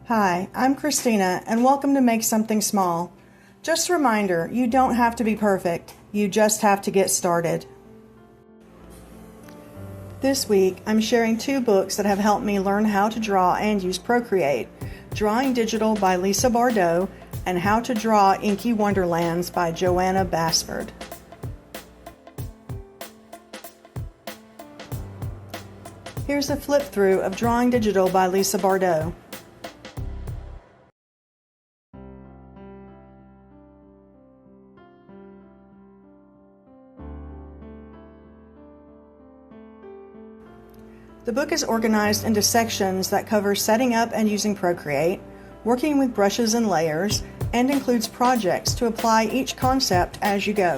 Hi, I'm Christina, and welcome to Make Something Small. Just a reminder, you don't have to be perfect, you just have to get started. This week, I'm sharing two books that have helped me learn how to draw and use Procreate, Drawing Digital by Lisa Bardot and How to Draw Inky Wonderlands by Johanna Basford. Here's a flip through of Drawing Digital by Lisa Bardot. The book is organized into sections that cover setting up and using Procreate, working with brushes and layers, and includes projects to apply each concept as you go.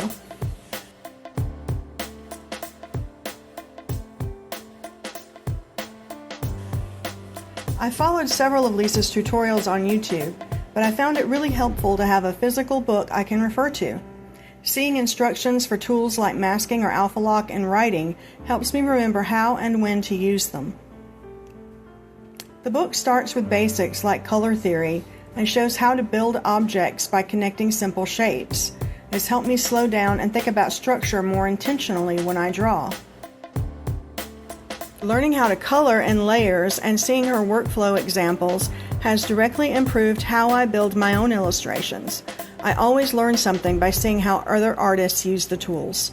I followed several of Lisa's tutorials on YouTube, but I found it really helpful to have a physical book I can refer to. Seeing instructions for tools like masking or alpha lock in writing helps me remember how and when to use them. The book starts with basics like color theory and shows how to build objects by connecting simple shapes. It's helped me slow down and think about structure more intentionally when I draw. Learning how to color in layers and seeing her workflow examples has directly improved how I build my own illustrations. I always learn something by seeing how other artists use the tools.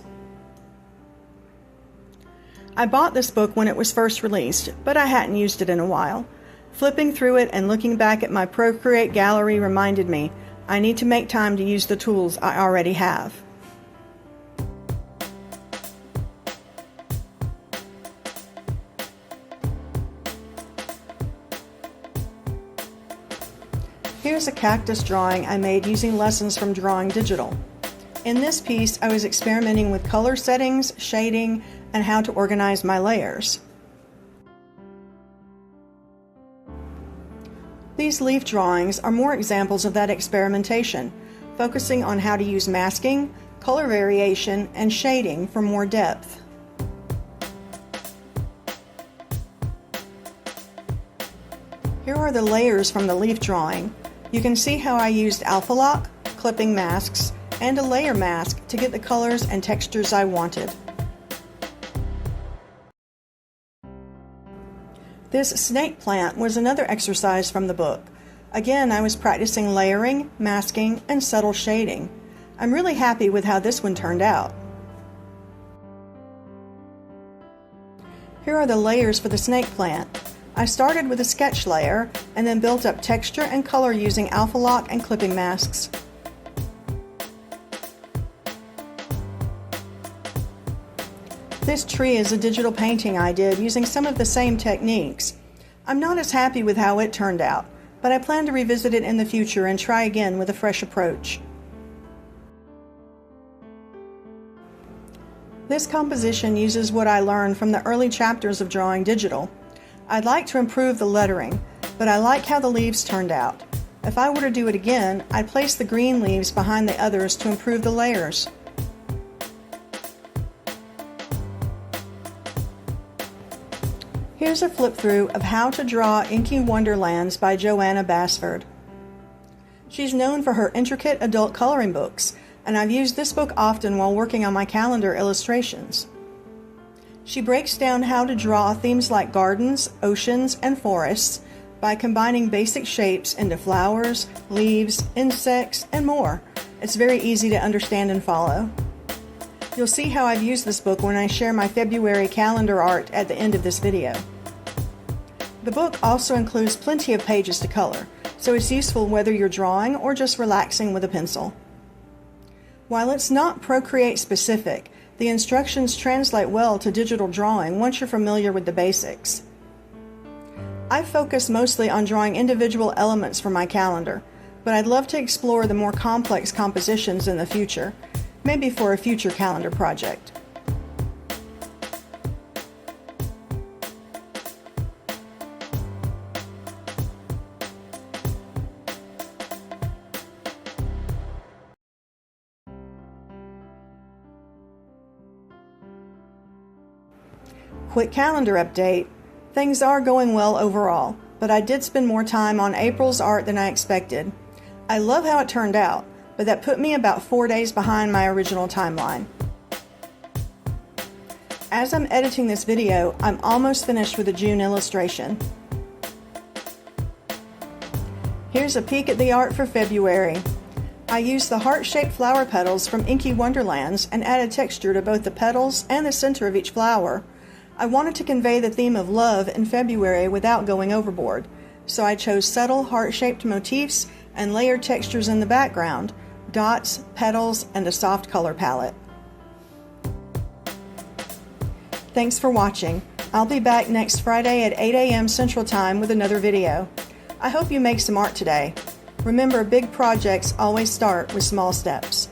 I bought this book when it was first released, but I hadn't used it in a while. Flipping through it and looking back at my Procreate gallery reminded me I need to make time to use the tools I already have. Here's a cactus drawing I made using lessons from Drawing Digital. In this piece, I was experimenting with color settings, shading, and how to organize my layers. These leaf drawings are more examples of that experimentation, focusing on how to use masking, color variation, and shading for more depth. Here are the layers from the leaf drawing. You can see how I used alpha lock, clipping masks, and a layer mask to get the colors and textures I wanted. This snake plant was another exercise from the book. Again, I was practicing layering, masking, and subtle shading. I'm really happy with how this one turned out. Here are the layers for the snake plant. I started with a sketch layer and then built up texture and color using alpha lock and clipping masks. This tree is a digital painting I did using some of the same techniques. I'm not as happy with how it turned out, but I plan to revisit it in the future and try again with a fresh approach. This composition uses what I learned from the early chapters of Drawing Digital. I'd like to improve the lettering, but I like how the leaves turned out. If I were to do it again, I'd place the green leaves behind the others to improve the layers. Here's a flip through of How to Draw Inky Wonderlands by Johanna Basford. She's known for her intricate adult coloring books, and I've used this book often while working on my calendar illustrations. She breaks down how to draw themes like gardens, oceans, and forests by combining basic shapes into flowers, leaves, insects, and more. It's very easy to understand and follow. You'll see how I've used this book when I share my February calendar art at the end of this video. The book also includes plenty of pages to color, so it's useful whether you're drawing or just relaxing with a pencil. While it's not Procreate specific, the instructions translate well to digital drawing once you're familiar with the basics. I focus mostly on drawing individual elements for my calendar, but I'd love to explore the more complex compositions in the future, maybe for a future calendar project. Quick calendar update. Things are going well overall. but I did spend more time on April's art than I expected. I love how it turned out, but that put me about 4 days behind my original timeline. As I'm editing this video, I'm almost finished with the June illustration. Here's a peek at the art for February. I used the heart-shaped flower petals from Inky Wonderlands and added texture to both the petals and the center of each flower. I wanted to convey the theme of love in February without going overboard, so I chose subtle heart-shaped motifs and layered textures in the background, dots, petals, and a soft color palette. Thanks for watching. I'll be back next Friday at 8 a.m. Central Time with another video. I hope you make some art today. Remember, big projects always start with small steps.